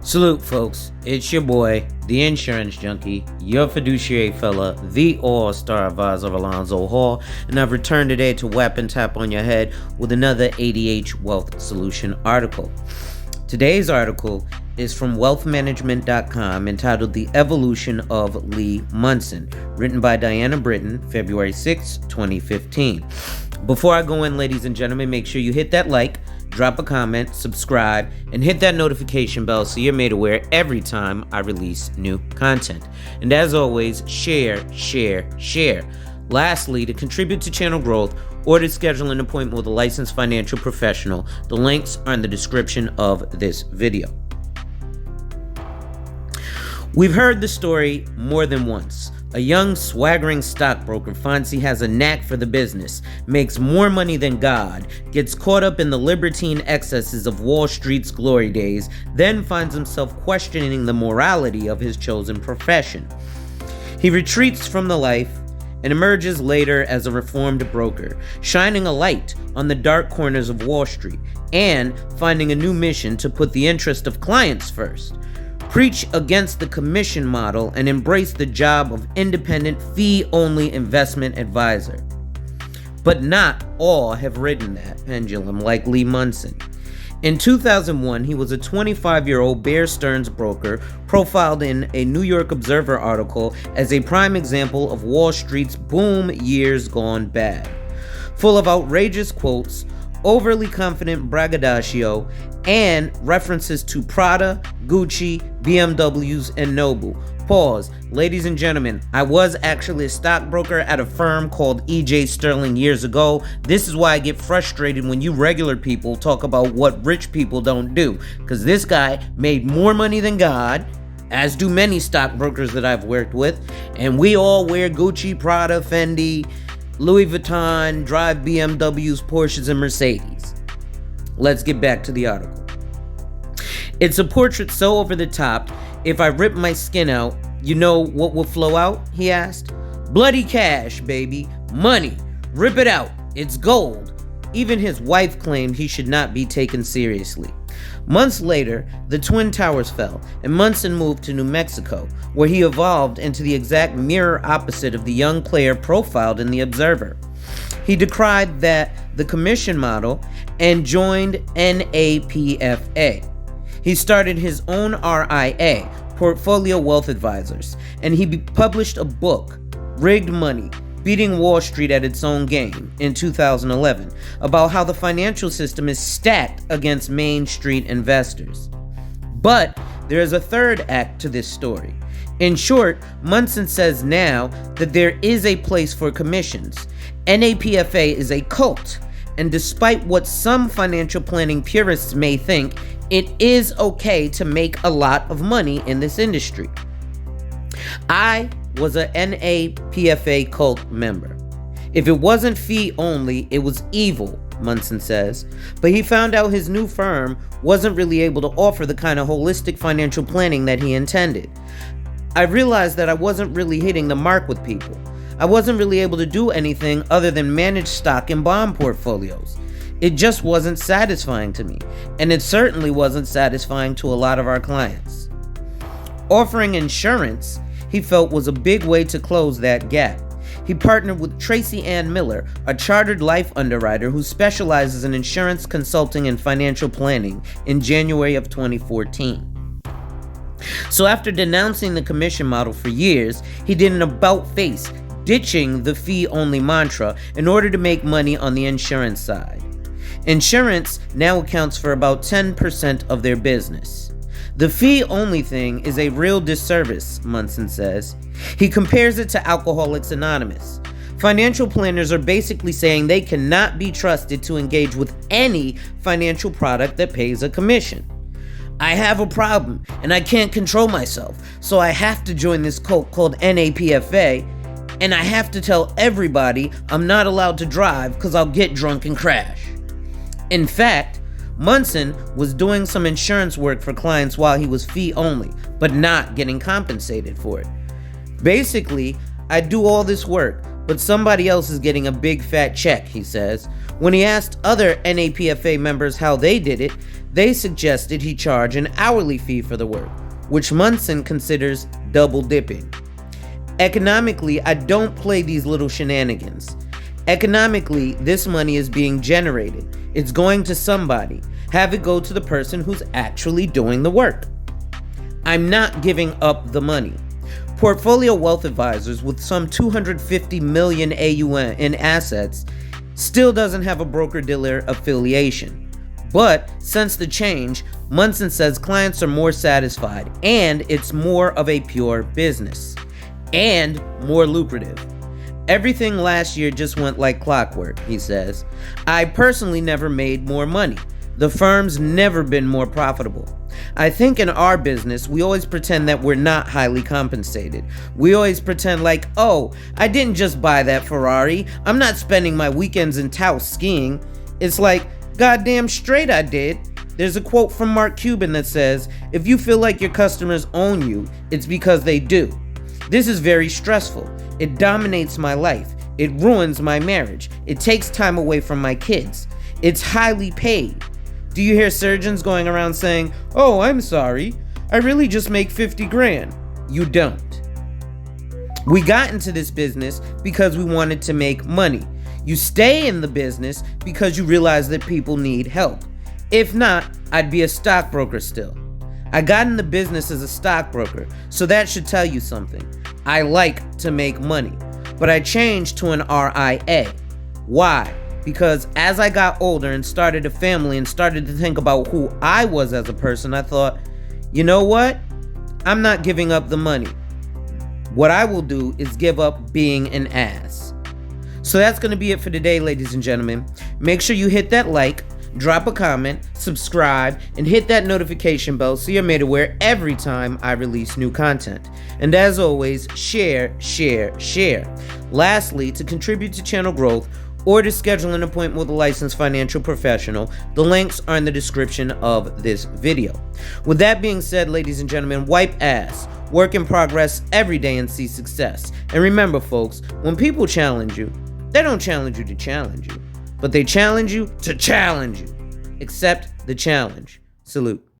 Salute, folks. It's your boy, the insurance junkie, your fiduciary fella, the all-star advisor Alonzo Hall, and I've returned today to whap and tap on your head with another ADH Wealth Solution article. Today's article is from wealthmanagement.com entitled The Evolution of Lee Munson, written by Diana Britton, February 6, 2015. Before I go in, ladies and gentlemen, make sure you hit that like, drop a comment, subscribe, and hit that notification bell so you're made aware every time I release new content. And as always, share. Lastly, to contribute to channel growth or to schedule an appointment with a licensed financial professional, the links are in the description of this video. We've heard the story more than once. A young, swaggering stockbroker finds he has a knack for the business, makes more money than God, gets caught up in the libertine excesses of Wall Street's glory days, then finds himself questioning the morality of his chosen profession. He retreats from the life and emerges later as a reformed broker, shining a light on the dark corners of Wall Street and finding a new mission to put the interest of clients first. Preach against the commission model and embrace the job of independent, fee-only investment advisor. But not all have ridden that pendulum like Lee Munson. In 2001, he was a 25-year-old Bear Stearns broker profiled in a New York Observer article as a prime example of Wall Street's boom years gone bad. Full of outrageous quotes, overly confident braggadocio, and references to Prada, Gucci, BMWs, and Noble. Pause. Ladies and gentlemen, I was actually a stockbroker at a firm called E.J. Sterling years ago. This is why I get frustrated when you regular people talk about what rich people don't do. Because this guy made more money than God, as do many stockbrokers that I've worked with, and we all wear Gucci, Prada, Fendi, Louis Vuitton, drive BMWs, Porsches, and Mercedes. Let's get back to the article. It's a portrait so over the top, if I rip my skin out, you know what will flow out? He asked. Bloody cash, baby. Money. Rip it out. It's gold. Even his wife claimed he should not be taken seriously. Months later, the Twin Towers fell, and Munson moved to New Mexico, where he evolved into the exact mirror opposite of the young player profiled in the Observer. He decried the commission model and joined NAPFA. He started his own RIA, Portfolio Wealth Advisors, and he published a book, Rigged Money, Beating Wall Street at Its Own Game, in 2011, about how the financial system is stacked against Main Street investors. But there is a third act to this story. In short, Munson says now that there is a place for commissions. NAPFA is a cult, and despite what some financial planning purists may think, it is okay to make a lot of money in this industry. I was a NAPFA cult member. If it wasn't fee only, it was evil, Munson says, but he found out his new firm wasn't really able to offer the kind of holistic financial planning that he intended. I realized that I wasn't really hitting the mark with people. I wasn't really able to do anything other than manage stock and bond portfolios. It just wasn't satisfying to me, and it certainly wasn't satisfying to a lot of our clients. Offering insurance, he felt, was a big way to close that gap. He partnered with Tracy Ann Miller, a chartered life underwriter who specializes in insurance consulting and financial planning, in January of 2014. So after denouncing the commission model for years, he did an about-face, ditching the fee-only mantra in order to make money on the insurance side. Insurance now accounts for about 10% of their business. The fee-only thing is a real disservice, Munson says. He compares it to Alcoholics Anonymous. Financial planners are basically saying they cannot be trusted to engage with any financial product that pays a commission. I have a problem and I can't control myself, so I have to join this cult called NAPFA, and I have to tell everybody I'm not allowed to drive because I'll get drunk and crash. In fact, Munson was doing some insurance work for clients while he was fee only, but not getting compensated for it. Basically, I do all this work, but somebody else is getting a big fat check, he says. When he asked other NAPFA members how they did it, they suggested he charge an hourly fee for the work, which Munson considers double dipping. Economically, I don't play these little shenanigans. Economically, this money is being generated. It's going to somebody. Have it go to the person who's actually doing the work. I'm not giving up the money. Portfolio wealth advisors with some 250 million AUM in assets still doesn't have a broker-dealer affiliation. But since the change, Munson says clients are more satisfied and it's more of a pure business and more lucrative. Everything last year just went like clockwork, he says. I personally never made more money. The firm's never been more profitable. I think in our business, we always pretend that we're not highly compensated. We always pretend like, oh, I didn't just buy that Ferrari. I'm not spending my weekends in Taos skiing. It's like, goddamn straight I did. There's a quote from Mark Cuban that says, if you feel like your customers own you, it's because they do. This is very stressful. It dominates my life. It ruins my marriage. It takes time away from my kids. It's highly paid. Do you hear surgeons going around saying, oh, I'm sorry, I really just make 50 grand? You don't. We got into this business because we wanted to make money. You stay in the business because you realize that people need help. If not, I'd be a stockbroker still. I got in the business as a stockbroker, so that should tell you something. I like to make money, but I changed to an RIA. Why? Because as I got older and started a family and started to think about who I was as a person, I thought, you know what? I'm not giving up the money. What I will do is give up being an ass. So that's going to be it for today, ladies and gentlemen. Make sure you hit that like, drop a comment, subscribe, and hit that notification bell so you're made aware every time I release new content. And as always, share, share, share. Lastly, to contribute to channel growth, or to schedule an appointment with a licensed financial professional, the links are in the description of this video. With that being said, ladies and gentlemen, wipe ass, work in progress every day and see success. And remember, folks, when people challenge you, they don't challenge you to challenge you, but they challenge you to challenge you. Accept the challenge. Salute.